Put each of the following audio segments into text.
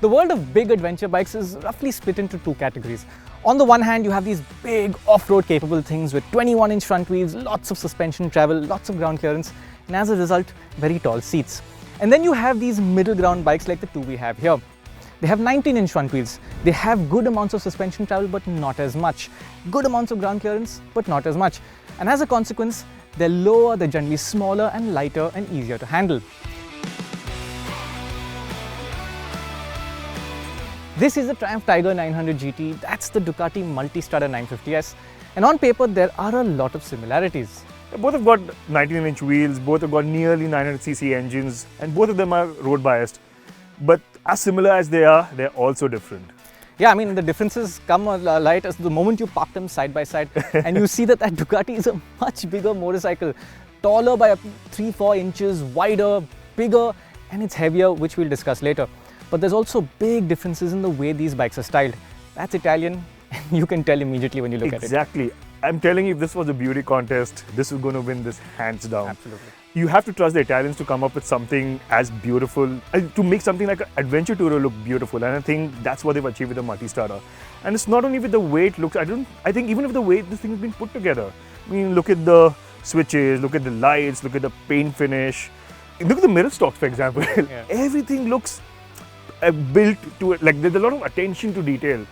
The world of big adventure bikes is roughly split into two categories. On the one hand, you have these big off-road capable things with 21-inch front wheels, lots of suspension travel, lots of ground clearance, and as a result, very tall seats. And then you have these middle ground bikes like the two we have here. They have 19-inch front wheels. They have good amounts of suspension travel, but not as much. Good amounts of ground clearance, but not as much. And as a consequence, they're lower, they're generally smaller and lighter and easier to handle. This is the Triumph Tiger 900 GT, that's the Ducati Multistrada 950S, and on paper there are a lot of similarities. Both have got 19-inch wheels, both have got nearly 900cc engines, and both of them are road biased. But as similar as they are, they're also different. Yeah, I mean the differences come light as the moment you park them side by side and you see that Ducati is a much bigger motorcycle, taller by 3-4 inches, wider, bigger, and it's heavier, which we'll discuss later. But there's also big differences in the way these bikes are styled. That's Italian, and you can tell immediately when you look at it. Exactly. I'm telling you, if this was a beauty contest, this is going to win this hands down. Absolutely. You have to trust the Italians to come up with something as beautiful, to make something like an adventure tourer look beautiful. And I think that's what they've achieved with the Multistrada. And it's not only with the way it looks, I think even with the way this thing has been put together. I mean, look at the switches, look at the lights, look at the paint finish. Look at the mirror stocks, for example. Yeah. Everything looks built to it, like there's a lot of attention to detail.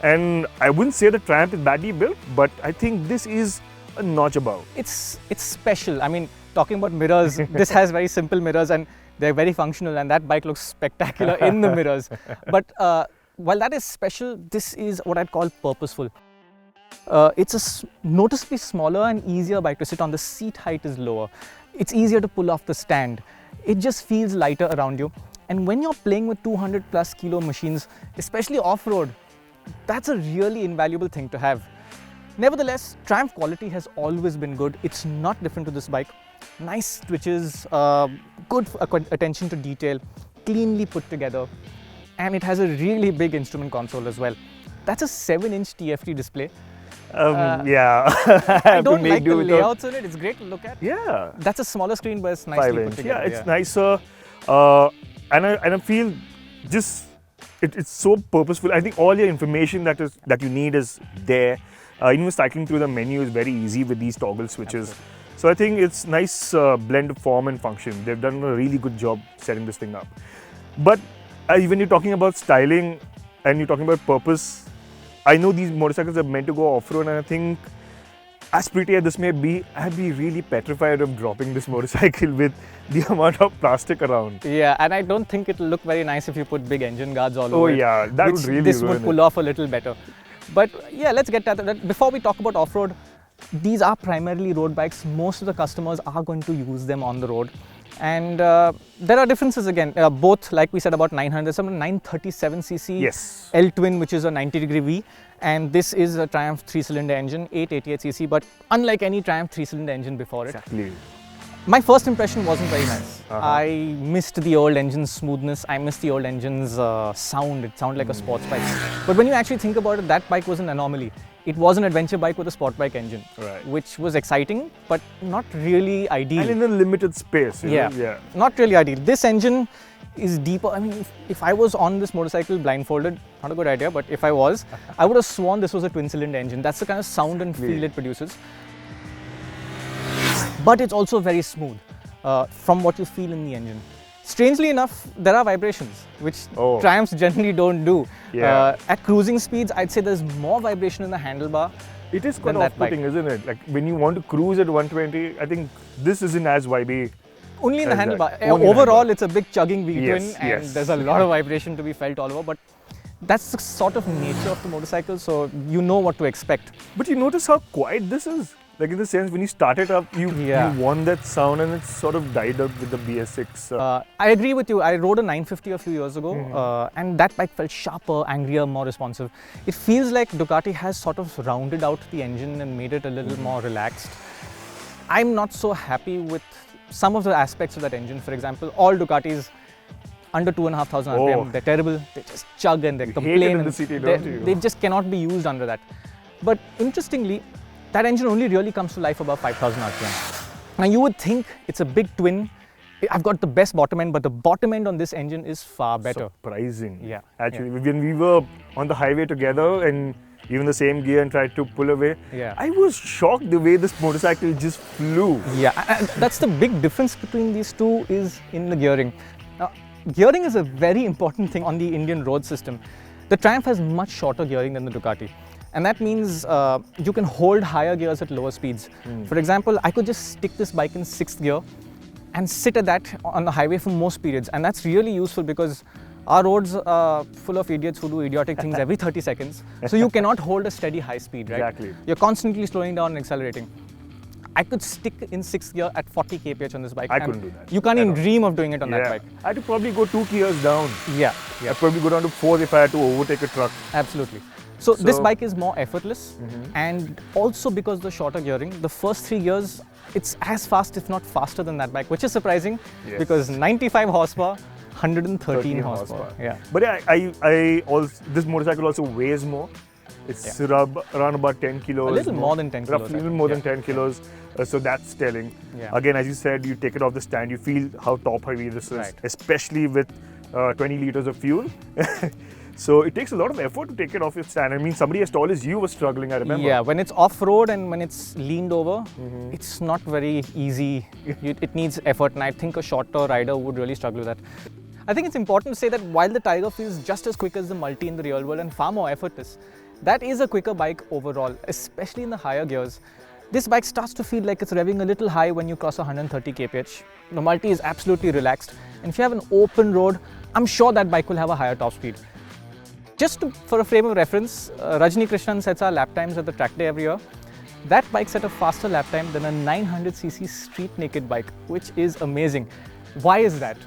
And I wouldn't say the Triumph is badly built, but I think this is a notch above. It's special. I mean, talking about mirrors, this has very simple mirrors and they're very functional, and that bike looks spectacular in the mirrors. But while that is special, this is what I'd call purposeful. It's a noticeably smaller and easier bike to sit on. The seat height is lower. It's easier to pull off the stand. It just feels lighter around you. And when you're playing with 200 plus kilo machines, especially off-road, that's a really invaluable thing to have. Nevertheless, Triumph quality has always been good. It's not different to this bike. Nice switches, good attention to detail, cleanly put together, and it has a really big instrument console as well. That's a 7-inch TFT display. Yeah. I don't like the layouts on it. It's great to look at. Yeah. That's a smaller screen, but it's nicely put together. Yeah, it's nicer. And I feel just it's so purposeful. I think all your information that you need is there. Even cycling through the menu is very easy with these toggle switches. Absolutely. So I think it's nice blend of form and function. They've done a really good job setting this thing up. But when you're talking about styling and you're talking about purpose, I know these motorcycles are meant to go off-road, and I think as pretty as this may be, I'd be really petrified of dropping this motorcycle with the amount of plastic around. Yeah, and I don't think it'll look very nice if you put big engine guards all over it. Oh yeah, that would really this would pull off a little better. But yeah, let's get to that. Before we talk about off-road, these are primarily road bikes. Most of the customers are going to use them on the road. And there are differences again, both like we said about 900, some 937cc yes. L-twin, which is a 90-degree V, and this is a Triumph 3-cylinder engine, 888cc, but unlike any Triumph 3-cylinder engine before it. Exactly. My first impression wasn't very nice. I missed the old engine's smoothness, I missed the old engine's sound. It sounded like a sports bike. But when you actually think about it, that bike was an anomaly. It was an adventure bike with a sport bike engine, right, which was exciting, but not really ideal. And in a limited space. Yeah, not really ideal. This engine is deeper. I mean, if I was on this motorcycle blindfolded, not a good idea, but if I was, I would have sworn this was a twin-cylinder engine. That's the kind of sound and feel it produces. But it's also very smooth from what you feel in the engine. Strangely enough, there are vibrations, which Triumphs generally don't do. Yeah. At cruising speeds, I'd say there's more vibration in the handlebar. It is quite off-putting, isn't it? Like when you want to cruise at 120, I think this isn't as vibey. Only in the handlebar. Overall, it's a big chugging V-twin, and there's a lot of vibration to be felt all over. But that's the sort of nature of the motorcycle, so you know what to expect. But you notice how quiet this is. Like in the sense, when you start it up, you want that sound, and it's sort of died out with the BS6. I agree with you. I rode a 950 a few years ago, and that bike felt sharper, angrier, more responsive. It feels like Ducati has sort of rounded out the engine and made it a little more relaxed. I'm not so happy with some of the aspects of that engine. For example, all Ducatis under 2,500 RPM, they're terrible. They just chug and they complain. In the city, don't you? They just cannot be used under that. But interestingly, that engine only really comes to life above 5,000 RPM. Now you would think it's a big twin, I've got the best bottom end, but the bottom end on this engine is far better. Surprising. Yeah, Actually, when we were on the highway together and even the same gear and tried to pull away, Yeah. I was shocked the way this motorcycle just flew. Yeah, and that's the big difference between these two is in the gearing. Now, gearing is a very important thing on the Indian road system. The Triumph has much shorter gearing than the Ducati. And that means you can hold higher gears at lower speeds. For example, I could just stick this bike in 6th gear and sit at that on the highway for most periods. And that's really useful because our roads are full of idiots who do idiotic things every 30 seconds. So you cannot hold a steady high speed, right? Exactly. You're constantly slowing down and accelerating. I could stick in 6th gear at 40 kph on this bike. I and couldn't do that You can't at even all. dream of doing it on that bike. I had to probably go 2 gears down. Yeah, I'd probably go down to 4 if I had to overtake a truck. absolutely. So this So- bike is more effortless, and also because the shorter gearing, the first 3 gears, it's as fast, if not faster than that bike, which is surprising Yes. because 95 horsepower, 113 13 horsepower. Yeah. But yeah, I also, this motorcycle also weighs more. It's around about 10 kilos. A little more than 10 kilos, Roughly a I little think. more Yeah. than 10 kilos. So that's telling. Yeah. Again, as you said, you take it off the stand, you feel how top heavy this is, Right. especially with 20 liters of fuel. So it takes a lot of effort to take it off your stand. I mean, somebody as tall as you was struggling, I remember. Yeah, when it's off-road and when it's leaned over, it's not very easy. It needs effort, and I think a shorter rider would really struggle with that. I think it's important to say that while the Tiger feels just as quick as the Multi in the real world and far more effortless, that is a quicker bike overall, especially in the higher gears. This bike starts to feel like it's revving a little high when you cross 130 kph. The Multi is absolutely relaxed, and if you have an open road, I'm sure that bike will have a higher top speed. For a frame of reference, Rajni Krishnan sets our lap times at the track day every year. That bike set a faster lap time than a 900cc street naked bike, which is amazing. Why is that?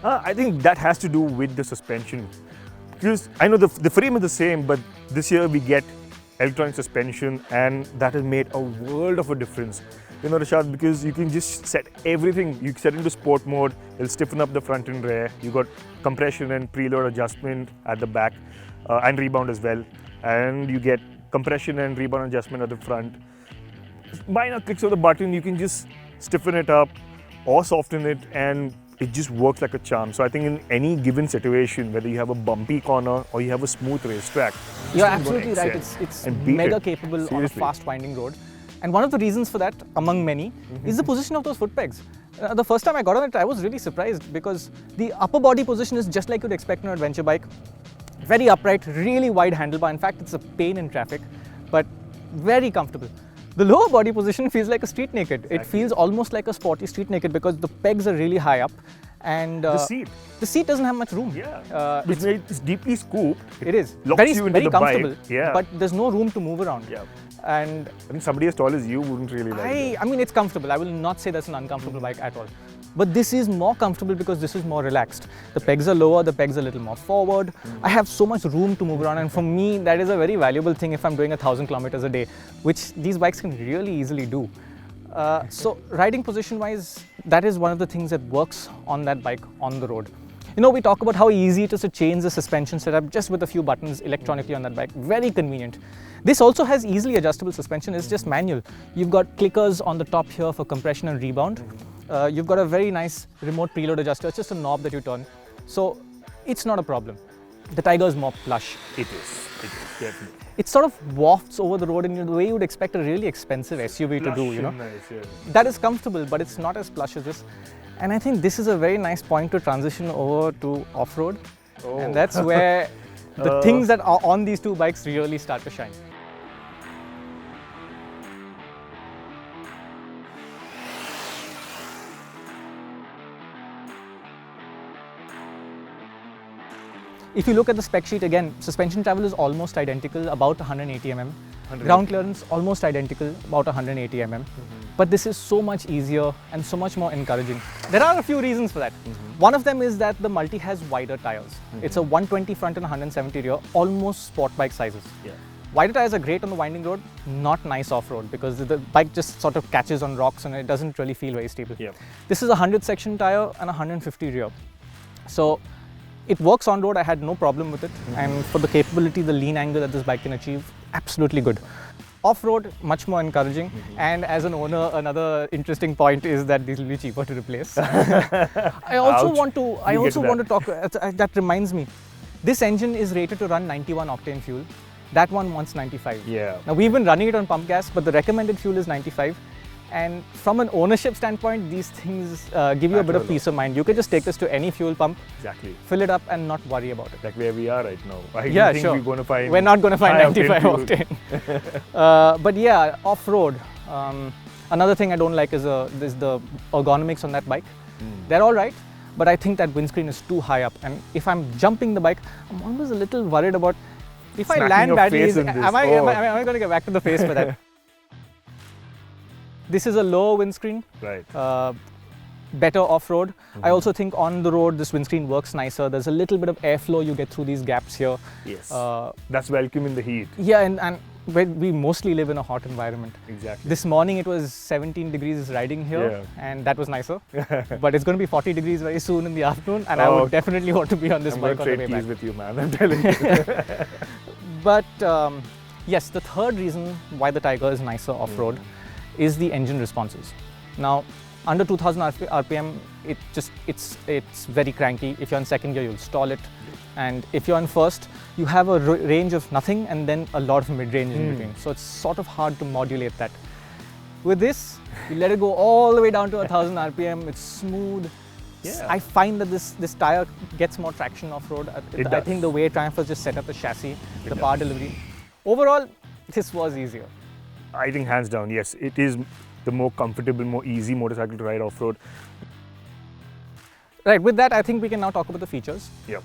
I think that has to do with the suspension. Because I know the frame is the same, but this year we get electronic suspension, and that has made a world of a difference. You know, Rashad, because you can just set everything. You set into sport mode, it'll stiffen up the front and rear. You got compression and preload adjustment at the back, and rebound as well. And you get compression and rebound adjustment at the front. Minor clicks of the button, you can just stiffen it up or soften it, and it just works like a charm. So I think in any given situation, whether you have a bumpy corner or you have a smooth racetrack, You're this thing is gonna absolutely right. excel It's and beat mega it. capable on a Seriously. fast winding road. And one of the reasons for that, among many, is the position of those foot pegs. The first time I got on it, I was really surprised because the upper body position is just like you'd expect on an adventure bike. Very upright, really wide handlebar. In fact, it's a pain in traffic, but very comfortable. The lower body position feels like a street naked. It feels almost like a sporty street naked because the pegs are really high up, and The seat. the seat doesn't have much room. Yeah. It's deeply scooped. It is locks very, you into very the bike. comfortable. Yeah. But there's no room to move around. Yeah. And I think somebody as tall as you wouldn't really like it. I mean, it's comfortable. I will not say that's an uncomfortable bike at all. But this is more comfortable because this is more relaxed. The pegs are lower, the pegs are a little more forward. I have so much room to move around, and for me, that is a very valuable thing if I'm doing 1,000 kilometers a day, which these bikes can really easily do. So riding position-wise, that is one of the things that works on that bike on the road. You know, we talk about how easy it is to change the suspension setup just with a few buttons electronically on that bike. Very convenient. This also has easily adjustable suspension. It's just manual. You've got clickers on the top here for compression and rebound. You've got a very nice remote preload adjuster. It's just a knob that you turn. So it's not a problem. The Tiger is more plush. It is, definitely. It sort of wafts over the road in the way you would expect a really expensive SUV to do, you know. Nice, yeah. That is comfortable, but it's not as plush as this. And I think this is a very nice point to transition over to off-road. Oh. And that's where the things that are on these two bikes really start to shine. If you look at the spec sheet again, suspension travel is almost identical, about 180 mm. Ground clearance almost identical, about 180 mm. But this is so much easier and so much more encouraging. There are a few reasons for that. One of them is that the Multi has wider tires. It's a 120 front and 170 rear, almost sport bike sizes. Yeah. Wider tires are great on the winding road, not nice off-road because the bike just sort of catches on rocks and it doesn't really feel very stable. Yeah. This is a 100 section tire and a 150 rear. So it works on road, I had no problem with it. And for the capability, the lean angle that this bike can achieve, absolutely good. Off-road, much more encouraging. And as an owner, another interesting point is that these will be cheaper to replace. I also Ouch. want to. I We'll get also to want to talk. That reminds me, this engine is rated to run 91 octane fuel. That one wants 95. Yeah. Now we've been running it on pump gas, but the recommended fuel is 95. And from an ownership standpoint, these things give you a bit of Matter a peace of mind. You can just take this to any fuel pump, Exactly. fill it up, and not worry about it. Like where we are right now. I don't Yeah, think sure. we're going to find. We're not going to find high 95 fuel. octane. But yeah, off-road. Another thing I don't like is the ergonomics on that bike. They're all right, but I think that windscreen is too high up. And if I'm jumping the bike, I'm always a little worried about if I Smacking land your badly. face in this. Am I Oh. going to get back to the face for that? This is a lower windscreen. Right. Better off-road. I also think on the road this windscreen works nicer. There's a little bit of airflow you get through these gaps here. Yes. Uh, That's welcome in the heat. yeah, and we mostly live in a hot environment. Exactly. This morning it was 17 degrees riding here, Yeah. and that was nicer. But it's going to be 40 degrees very soon in the afternoon, and I Oh. would definitely want to be on this I'm going bike to on the trade way keys back. with you, man. I'm telling you. But yes, the third reason why the Tiger is nicer off-road is the engine responses. Now, under 2000 RPM, it's very cranky. If you're in second gear, you'll stall it. And if you're in first, you have a range of nothing and then a lot of mid-range in between. So it's sort of hard to modulate that. With this, you let it go all the way down to 1000 RPM. It's smooth. Yeah. I find that this tire gets more traction off-road. It I does. think the way Triumph has just set up the chassis, the does. power delivery. Overall, this was easier. I think hands down, yes. It is the more comfortable, more easy motorcycle to ride off-road. Right, with that, I think we can now talk about the features. Yep.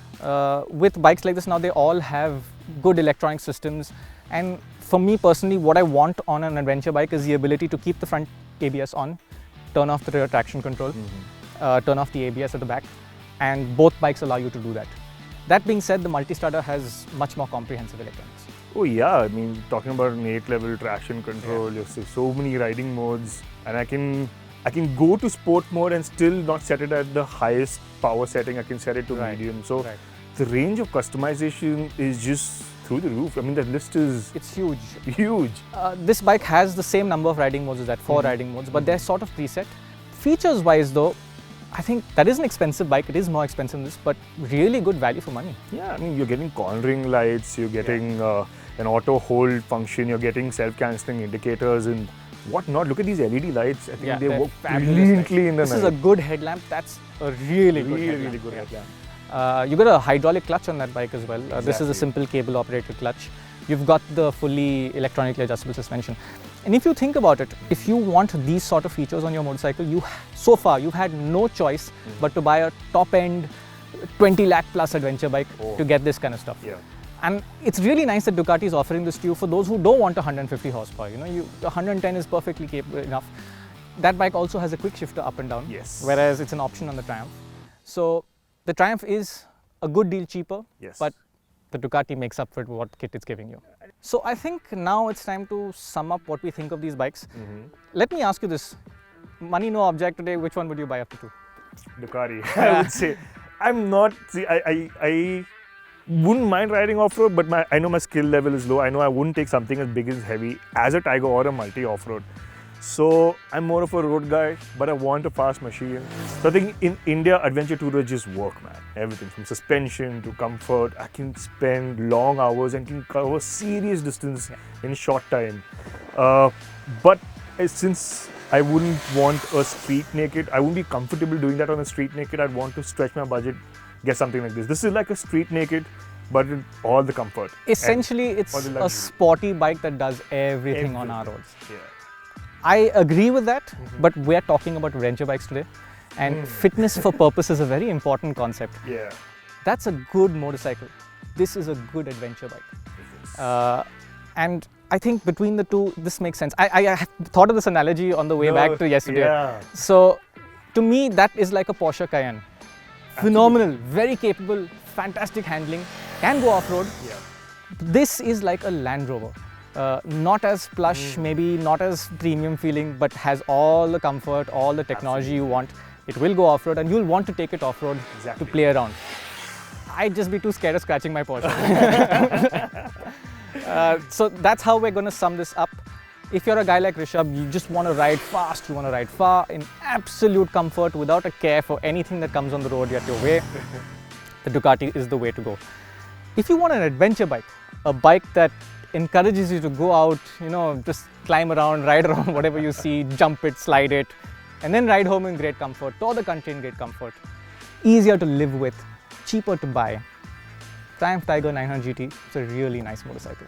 With bikes like this now, they all have good electronic systems. And for me personally, what I want on an adventure bike is the ability to keep the front ABS on, turn off the rear traction control, turn off the ABS at the back, and both bikes allow you to do that. That being said, the Multistarter has much more comprehensive electronics. Oh yeah, I mean, talking about an 8-level traction control, you have so many riding modes, and I can go to sport mode and still not set it at the highest power setting. I can set it to Right. medium. So Right. the range of customization is just through the roof. I mean, the list is It's huge. huge. This bike has the same number of riding modes as that, 4 riding modes, but they're sort of preset. Features-wise though, I think that is an expensive bike. It is more expensive than this, but really good value for money. Yeah, I mean, you're getting cornering lights, you're getting an auto hold function, you're getting self-cancelling indicators and whatnot. Look at these LED lights. I think they they're work fabulous brilliantly in the This night. is a good headlamp. That's a really good headlamp. really good Yeah. headlamp. You got a hydraulic clutch on that bike as well. This is a Exactly. simple cable operated clutch. You've got the fully electronically adjustable suspension. And if you think about it, if you want these sort of features on your motorcycle, so far you've had no choice but to buy a top end 20 lakh plus adventure bike to get this kind of stuff. Yeah. And it's really nice that Ducati is offering this to you for those who don't want 150 horsepower. You know, 110 is perfectly capable enough. That bike also has a quick shifter up and down, Yes. whereas it's an option on the Triumph. So the Triumph is a good deal cheaper, Yes. but the Ducati makes up for what kit it's giving you. So I think now it's time to sum up what we think of these bikes. Let me ask you this. Money no object today, which one would you buy up to 2? Ducati, I would say. I'm not, see, I wouldn't mind riding off-road, but I know my skill level is low. I know I wouldn't take something as big as heavy as a Tiger or a multi off-road. So I'm more of a road guy, but I want a fast machine. So I think in India, adventure tourer just work, man. Everything from suspension to comfort. I can spend long hours and can cover serious distance in a short time. But since I wouldn't want a street naked, I wouldn't be comfortable doing that on a street naked. I'd want to stretch my budget, get something like this. This is like a street naked, but with all the comfort. Essentially, it's all the a luxury. sporty bike that does everything on our roads. Yeah. I agree with that, but we're talking about adventure bikes today. And fitness for purpose is a very important concept. Yeah. That's a good motorcycle. This is a good adventure bike. And I think between the two, this makes sense. I thought of this analogy on the way back to yesterday. Yeah. So to me, that is like a Porsche Cayenne. Phenomenal, very capable, fantastic handling, can go off-road. Yeah. This is like a Land Rover. Not as plush, maybe not as premium feeling, but has all the comfort, all the technology you want. It will go off-road and you'll want to take it off-road Exactly. to play around. I'd just be too scared of scratching my Porsche. So that's how we're going to sum this up. if you're a guy like Rishabh, you just want to ride fast, you want to ride far in absolute comfort without a care for anything that comes on the road at your way, the Ducati is the way to go. If you want an adventure bike, a bike that encourages you to go out, you know, just climb around, ride around whatever you see, jump it, slide it, and then ride home in great comfort, tour the country in great comfort, easier to live with, cheaper to buy, Triumph Tiger 900 GT is a really nice motorcycle.